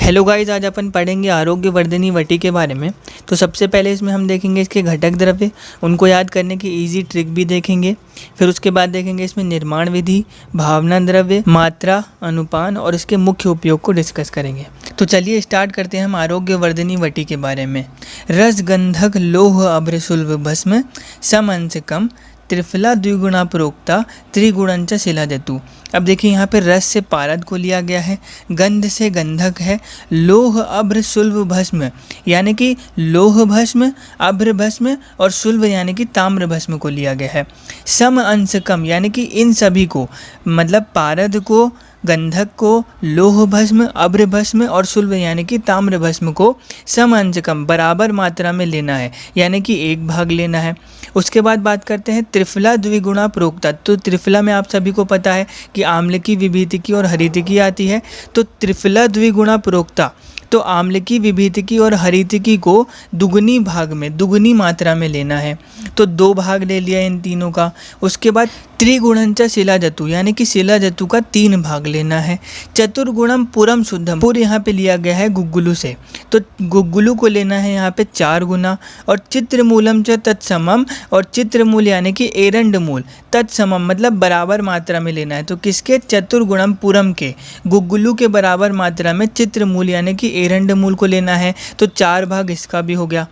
Hello guys, आज अपन पढ़ेंगे आरोग्यवर्धिनी वटी के बारे में। तो सबसे पहले इसमें हम देखेंगे इसके घटक द्रव्य, उनको याद करने की इजी ट्रिक भी देखेंगे। फिर उसके बाद देखेंगे इसमें निर्माण विधि, भावना द्रव्य, मात्रा, अनुपान और इसके मुख्य उपयोग को डिस्कस करेंगे। तो चलिए स्टार्ट करते हैं हम आरोग्यवर्धिनी वटी के बारे में। रस गंधक लोह अभ्र शुल्भ भस्म सम अंश कम त्रिफला द्विगुणा प्रोक्ता त्रिगुणंच शिलाजतु। अब देखिए यहाँ पे रस से पारद को लिया गया है, गंध से गंधक है, लोह अभ्र शुल्भ भस्म यानी कि लोह भस्म, अभ्र भस्म और शुल्भ यानी कि ताम्र भस्म को लिया गया है। सम अंश कम यानी कि इन सभी को, मतलब पारद को, गंधक को, लोह भस्म, अभ्र भस्म और शुल्भ यानी कि ताम्र भस्म को सम अंश कम बराबर मात्रा में लेना है, यानी कि एक भाग लेना है। उसके बाद बात करते हैं त्रिफला द्विगुणा प्रोक्ता। तो त्रिफला में आप सभी को पता है कि आम्लकी, विभीतिकी और हरितिकी आती है। तो त्रिफला द्विगुणा प्रोक्ता, तो आम्लकी, विभीतिकी और हरितिकी को दुगनी भाग में, दुगनी मात्रा में लेना है। तो 2 भाग ले लिया इन तीनों का। उसके बाद त्रिगुणंच शिलाजतु यानी कि शिलाजतु का 3 भाग लेना है। चतुर्गुणम पुरम शुद्धम, पुर यहाँ पे लिया गया है गुग्गुलु से, तो गुग्गुलु को लेना है यहाँ पे 4 गुना। और चित्रमूलम च तत्समम, और चित्रमूल यानी कि एरंड मूल, तत्समम मतलब बराबर मात्रा में लेना है। तो किसके? चतुर्गुणम पुरम के, गुग्गुलु के बराबर मात्रा में चित्रमूल यानी कि एरंड मूल को लेना है। तो 4 भाग इसका भी हो गया।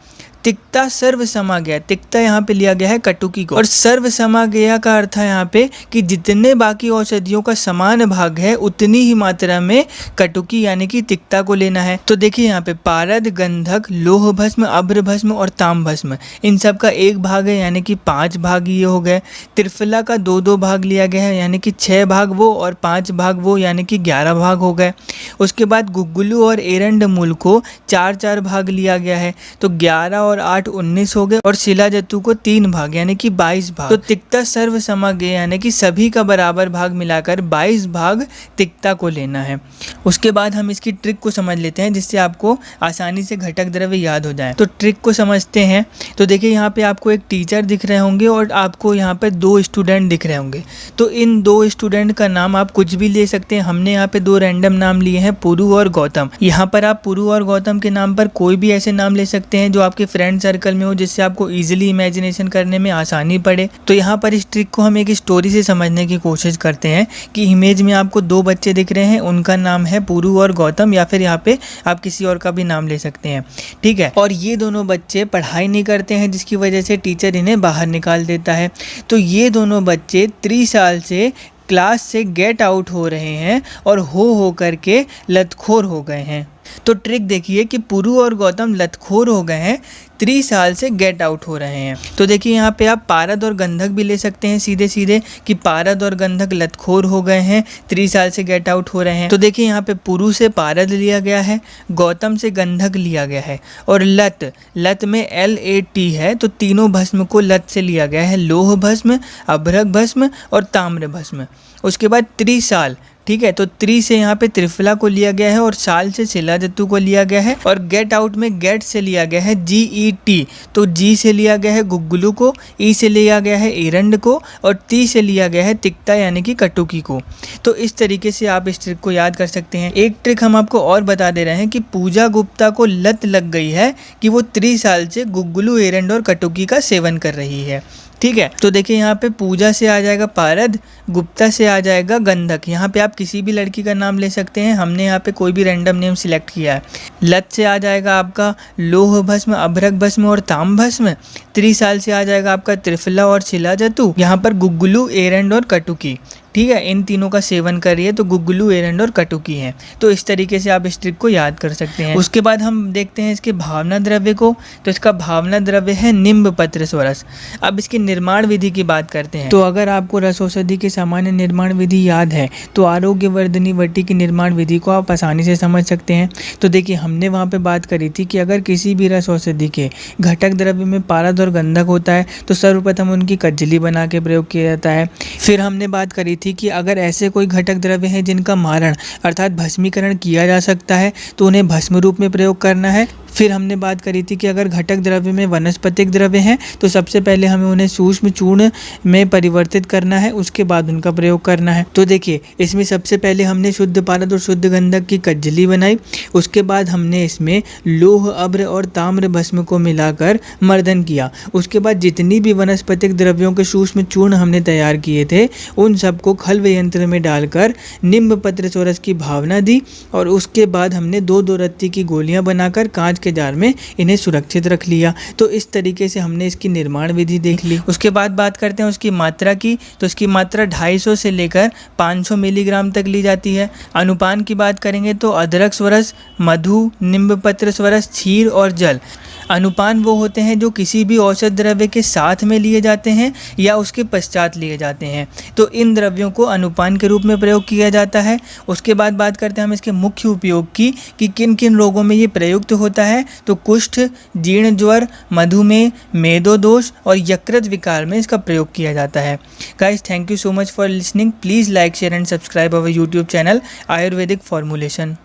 तिक्ता सर्व समागया, तिक्ता यहाँ पे लिया गया है कटुकी को, और सर्व समागया का अर्थ है यहाँ पे कि जितने बाकी औषधियों का समान भाग है उतनी ही मात्रा में कटुकी यानी कि तिक्ता को लेना है। तो देखिए यहाँ पे पारद, गंधक, लोह भस्म, अभ्र भस्म और ताम भस्म, इन सब का 1 भाग है यानी कि 5 भाग ये हो गए। त्रिफला का 2-2 भाग लिया गया है यानी कि 6 भाग वो और 5 भाग वो यानी कि 11 भाग हो गए। उसके बाद गुग्गुलु और एरंड मूल को 4-4 भाग लिया गया है, तो 11 और 8 19 हो गए। और शिलाजतु को 3 भाग यानी कि 22 भाग। तो तिक्ता सर्व समागय यानी कि सभी का बराबर भाग मिलाकर 22 भाग तिक्ता को लेना है। उसके बाद हम इसकी ट्रिक को समझ लेते हैं जिससे आपको आसानी से घटक द्रव्य याद हो जाए। तो ट्रिक को समझते हैं। तो देखिए यहाँ पे आपको एक टीचर दिख रहे होंगे और आपको यहाँ पे 2 स्टूडेंट दिख रहे होंगे। तो इन 2 स्टूडेंट का नाम आप कुछ भी ले सकते हैं। हमने यहाँ पे 2 रैंडम नाम लिए हैं, पुरु और गौतम। यहाँ पर आप पुरु और गौतम के नाम पर कोई भी ऐसे नाम ले सकते हैं जो आपके फ्रेंड सर्कल में हो, जिससे आपको इजीली इमेजिनेशन करने में आसानी पड़े। तो यहाँ पर इस ट्रिक को हम एक स्टोरी से समझने की कोशिश करते हैं कि इमेज में आपको 2 बच्चे दिख रहे हैं, उनका नाम है पुरु और गौतम, या फिर यहाँ पे आप किसी और का भी नाम ले सकते हैं, ठीक है। और ये दोनों बच्चे पढ़ाई नहीं करते हैं जिसकी वजह से टीचर इन्हें बाहर निकाल देता है। तो ये दोनों बच्चे 3 साल से क्लास से गेट आउट हो रहे हैं और हो करके लतखोर हो गए हैं। तो ट्रिक देखिए कि पुरु और गौतम लतखोर हो गए हैं, 3 साल से गेट आउट हो रहे हैं। तो देखिए यहाँ पे आप पारद और गंधक भी ले सकते हैं सीधे सीधे कि पारद और गंधक लतखोर हो गए हैं, 3 साल से गेट आउट हो रहे हैं। तो देखिए यहाँ पे पुरु से पारद लिया गया है, गौतम से गंधक लिया गया है, और लत में LAT है, तो तीनों भस्म को लत से लिया गया है, लोह भस्म, अभ्रक भस्म और ताम्र भस्म। उसके बाद 3 साल, ठीक है। तो 3 से यहाँ पे त्रिफला को लिया गया है और साल से शिलाजतु को लिया गया है, और गेट आउट में गेट से लिया गया है GET, तो G से लिया गया है गुग्गुलु को, E से लिया गया है एरंड को, और T से लिया गया है तिक्ता यानी कि कटुकी को। तो इस तरीके से आप इस ट्रिक को याद कर सकते हैं। एक ट्रिक हम आपको और बता दे रहे हैं कि पूजा गुप्ता को लत लग गई है कि वो 3 साल से गुग्गुलु, एरंड और कटुकी का सेवन कर रही है, ठीक है। तो देखिए यहाँ पे पूजा से आ जाएगा पारद, गुप्ता से आ जाएगा गंधक। यहाँ पे आप किसी भी लड़की का नाम ले सकते हैं, हमने यहाँ पे कोई भी रैंडम नेम सिलेक्ट किया है। लत से आ जाएगा आपका लोह भस्म, अभ्रक भस्म और ताम भस्म। 3 साल से आ जाएगा आपका त्रिफला और शिलाजतु। यहाँ पर गुग्गुलु, एरंड और कटुकी, ठीक है, इन तीनों का सेवन कर रही है, तो गुग्गुलु, एरंड और कटुकी हैं। तो इस तरीके से आप इस ट्रिक को याद कर सकते हैं। उसके बाद हम देखते हैं इसके भावना द्रव्य को। तो इसका भावना द्रव्य है निम्ब पत्र स्वरस। अब इसकी निर्माण विधि की बात करते हैं। तो अगर आपको रस औषधि की सामान्य निर्माण विधि याद है तो आरोग्यवर्धिनी वटी की निर्माण विधि को आप आसानी से समझ सकते हैं। तो देखिए हमने वहाँ पे बात करी थी कि अगर किसी भी रस औषधि के घटक द्रव्य में पारद और गंधक होता है तो सर्वप्रथम उनकी कज्जली बना के प्रयोग किया जाता है। फिर हमने बात करी थी कि अगर ऐसे कोई घटक द्रव्य हैं जिनका मारण अर्थात भस्मीकरण किया जा सकता है तो उन्हें भस्म रूप में प्रयोग करना है। फिर हमने बात करी थी कि अगर घटक द्रव्य में वनस्पतिक द्रव्य हैं तो सबसे पहले हमें उन्हें सूक्ष्म चूर्ण में परिवर्तित करना है, उसके बाद उनका प्रयोग करना है। तो देखिए इसमें सबसे पहले हमने शुद्ध पारद और शुद्ध गंधक की कज्जली बनाई, उसके बाद हमने इसमें लोह, अभ्र और ताम्र भस्म को मिलाकर मर्दन किया। उसके बाद जितनी भी वनस्पतिक द्रव्यों के सूक्ष्म चूर्ण हमने तैयार किए थे उन सबको खल्व यंत्र में डालकर निम्ब पत्र सोरस की भावना दी और उसके बाद हमने 2-2 रत्ती की गोलियां बनाकर कांच के जार में इन्हें सुरक्षित रख लिया। तो इस तरीके से हमने इसकी निर्माण विधि देख ली। उसके बाद बात करते हैं उसकी मात्रा की। तो इसकी मात्रा 250 से लेकर 500 मिलीग्राम तक ली जाती है। अनुपान की बात करेंगे तो अदरक स्वरस, मधु, निम्ब पत्र स्वरस, क्षीर और जल। अनुपान वो होते हैं जो किसी भी औषध द्रव्य के साथ में लिए जाते हैं या उसके पश्चात लिए जाते हैं। तो इन द्रव्यों को अनुपान के रूप में प्रयोग किया जाता है। उसके बाद बात करते हैं हम इसके मुख्य उपयोग की कि किन किन रोगों में ये प्रयुक्त होता है। तो कुष्ठ, जीर्ण ज्वर, मधुमेह, मेदोदोष और यकृत विकार में इसका प्रयोग किया जाता है। Guys, thank you so much for listening. Please like, share and subscribe our YouTube channel Ayurvedic formulation.